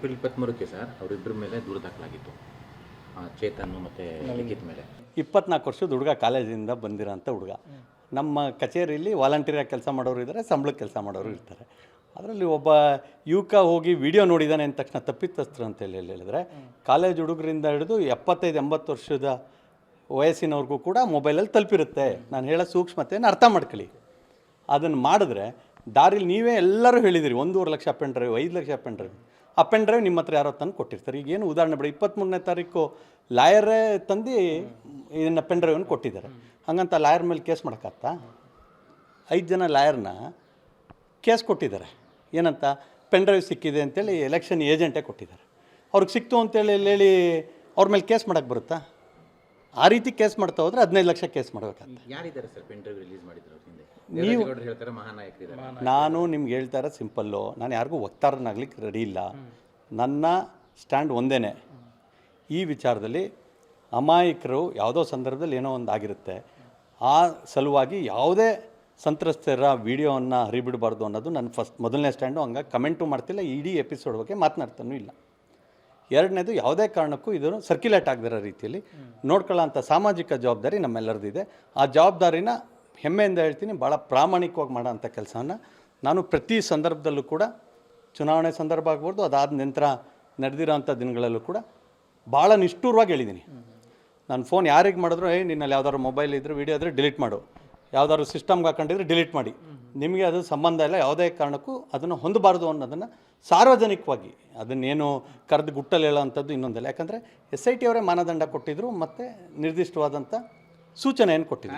April 23ಕ್ಕೆ sir ಅವರಿಬ್ಬರ ಮೇಲೆ ದೂರು ದಾಖಲಾಗಿತ್ತು, ಚೇತನ್ ಮತ್ತು ಲಿಖಿತ್ ಮೇಲೆ. 24 ವರ್ಷದ ಹುಡುಗ, ಕಾಲೇಜಿಂದ ಬಂದಿರೋಂಥ ಹುಡುಗ. ನಮ್ಮ ಕಚೇರಿಯಲ್ಲಿ ವಾಲಂಟಿಯರಾಗಿ ಕೆಲಸ ಮಾಡೋರು ಇದ್ದಾರೆ, ಸಂಬಳಕ್ಕೆ ಕೆಲಸ ಮಾಡೋರು ಇರ್ತಾರೆ. ಅದರಲ್ಲಿ ಒಬ್ಬ ಯುವಕ ಹೋಗಿ ವಿಡಿಯೋ ನೋಡಿದ್ದಾನೆ ಅಂದ ತಕ್ಷಣ ತಪ್ಪಿತಸ್ಥರು ಅಂತೇಳಿ ಹೇಳಿದ್ರೆ, ಕಾಲೇಜ್ ಹುಡುಗರಿಂದ ಹಿಡಿದು 75-80 ವರ್ಷದ ವಯಸ್ಸಿನವ್ರಿಗೂ ಕೂಡ ಮೊಬೈಲಲ್ಲಿ ತಲುಪಿರುತ್ತೆ. ನಾನು ಹೇಳೋ ಸೂಕ್ಷ್ಮತೆಯನ್ನು ಅರ್ಥ ಮಾಡ್ಕೊಳ್ಳಿ. ಅದನ್ನು ಮಾಡಿದ್ರೆ ದಾರಿಲಿ ನೀವೇ ಎಲ್ಲರೂ ಹೇಳಿದಿರಿ 1.5 lakh pen drive, 5 lakh pen drive. ಆ ಪೆನ್ ಡ್ರೈವ್ ನಿಮ್ಮ ಹತ್ರ ಯಾರೋ ತಂದು ಕೊಟ್ಟಿರ್ತಾರೆ. ಈಗೇನು ಉದಾಹರಣೆ ಬಿಡಿ, 23ನೇ ತಾರೀಕು ಲಾಯರೇ ತಂದು ಇದನ್ನು ಪೆನ್ ಡ್ರೈವನ್ನು ಕೊಟ್ಟಿದ್ದಾರೆ. ಹಾಗಂತ ಲಾಯರ್ ಮೇಲೆ ಕೇಸ್ ಮಾಡೋಕ್ಕಾಗ್ತಾ? 5 ಜನ ಲಾಯರ್ನ ಕೇಸ್ ಕೊಟ್ಟಿದ್ದಾರೆ. ಏನಂತ? ಪೆನ್ ಡ್ರೈವ್ ಸಿಕ್ಕಿದೆ ಅಂತೇಳಿ ಎಲೆಕ್ಷನ್ ಏಜೆಂಟೇ ಕೊಟ್ಟಿದ್ದಾರೆ. ಅವ್ರಿಗೆ ಸಿಕ್ತು ಅಂತೇಳಿ ಹೇಳಿ ಅವ್ರ ಮೇಲೆ ಕೇಸ್ ಮಾಡೋಕ್ಕೆ ಬರುತ್ತಾ? ಆ ರೀತಿ ಕೇಸ್ ಮಾಡ್ತಾ ಹೋದರೆ 15 ಲಕ್ಷ ಕೇಸ್ ಮಾಡಬೇಕಾಗ್ತದೆ. ಯಾರಿದ್ದಾರೆ ಸರ್ ಪೆನ್ ಡ್ರೈವ್ ರಿಲೀಸ್ ಮಾಡಿದ್ರು ಹಿಂದೆ? ನೀವು ಹೇಳ್ತಾರೆ ಮಹಾನಾಯಕರಿದ್ದಾರೆ. ನಾನು ನಿಮ್ಗೆ ಹೇಳ್ತಾ ಇರೋ ಸಿಂಪಲ್ಲು, ನಾನು ಯಾರಿಗೂ ವಕ್ತಾರನಾಗ್ಲಿಕ್ಕೆ ರೆಡಿ ಇಲ್ಲ. ನನ್ನ ಸ್ಟ್ಯಾಂಡ್ ಒಂದೇ. ಈ ವಿಚಾರದಲ್ಲಿ ಅಮಾಯಕರು ಯಾವುದೋ ಸಂದರ್ಭದಲ್ಲಿ ಏನೋ ಒಂದು ಆಗಿರುತ್ತೆ, ಆ ಸಲುವಾಗಿ ಯಾವುದೇ ಸಂತ್ರಸ್ತರ ವಿಡಿಯೋವನ್ನು ಹರಿಬಿಡಬಾರ್ದು ಅನ್ನೋದು ನನ್ನ ಮೊದಲನೇ ಸ್ಟ್ಯಾಂಡು. ಹಂಗಾಗಿ ಕಮೆಂಟು ಮಾಡ್ತಿಲ್ಲ, ಇಡೀ ಎಪಿಸೋಡ್ ಬಗ್ಗೆ ಮಾತನಾಡ್ತಾನೂ ಇಲ್ಲ. ಎರಡನೇದು, ಯಾವುದೇ ಕಾರಣಕ್ಕೂ ಇದನ್ನು ಸರ್ಕ್ಯುಲೇಟ್ ಆಗದಿರೋ ರೀತಿಯಲ್ಲಿ ನೋಡ್ಕೊಳ್ಳೋಂಥ ಸಾಮಾಜಿಕ ಜವಾಬ್ದಾರಿ ನಮ್ಮೆಲ್ಲರದಿದೆ. ಆ ಜವಾಬ್ದಾರಿನ ಹೆಮ್ಮೆಯಿಂದ ಹೇಳ್ತೀನಿ, ಭಾಳ ಪ್ರಾಮಾಣಿಕವಾಗಿ ಮಾಡೋಂಥ ಕೆಲಸವನ್ನು ನಾನು ಪ್ರತಿ ಸಂದರ್ಭದಲ್ಲೂ ಕೂಡ, ಚುನಾವಣೆ ಸಂದರ್ಭ ಆಗ್ಬೋದು, ಅದಾದ ನಂತರ ನಡೆದಿರೋಂಥ ದಿನಗಳಲ್ಲೂ ಕೂಡ ಭಾಳ ನಿಷ್ಠೂರವಾಗಿ ಹೇಳಿದ್ದೀನಿ. ನಾನು ಫೋನ್ ಯಾರಿಗೆ ಮಾಡಿದ್ರು, ನಿನ್ನಲ್ಲಿ ಯಾವ್ದಾದ್ರು ಮೊಬೈಲ್ ಇದ್ದರೆ ವೀಡಿಯೋ ಇದ್ದರೆ ಡಿಲೀಟ್ ಮಾಡು, ಯಾವ್ದಾದ್ರು ಸಿಸ್ಟಮ್ಗೆ ಹಾಕೊಂಡಿದ್ರೆ ಡಿಲೀಟ್ ಮಾಡಿ, ನಿಮಗೆ ಅದು ಸಂಬಂಧ ಇಲ್ಲ, ಯಾವುದೇ ಕಾರಣಕ್ಕೂ ಅದನ್ನು ಹೊಂದಬಾರ್ದು ಅನ್ನೋದನ್ನು ಸಾರ್ವಜನಿಕವಾಗಿ, ಅದನ್ನೇನು ಕರೆದು ಗುಟ್ಟಲ್ಲಿ ಹೇಳೋವಂಥದ್ದು ಇನ್ನೊಂದಿಲ್ಲ. ಯಾಕಂದರೆ SIT ಅವರೇ ಮಾನದಂಡ ಕೊಟ್ಟಿದ್ದರು ಮತ್ತು ನಿರ್ದಿಷ್ಟವಾದಂಥ ಸೂಚನೆಯನ್ನು ಕೊಟ್ಟಿದ್ದರು.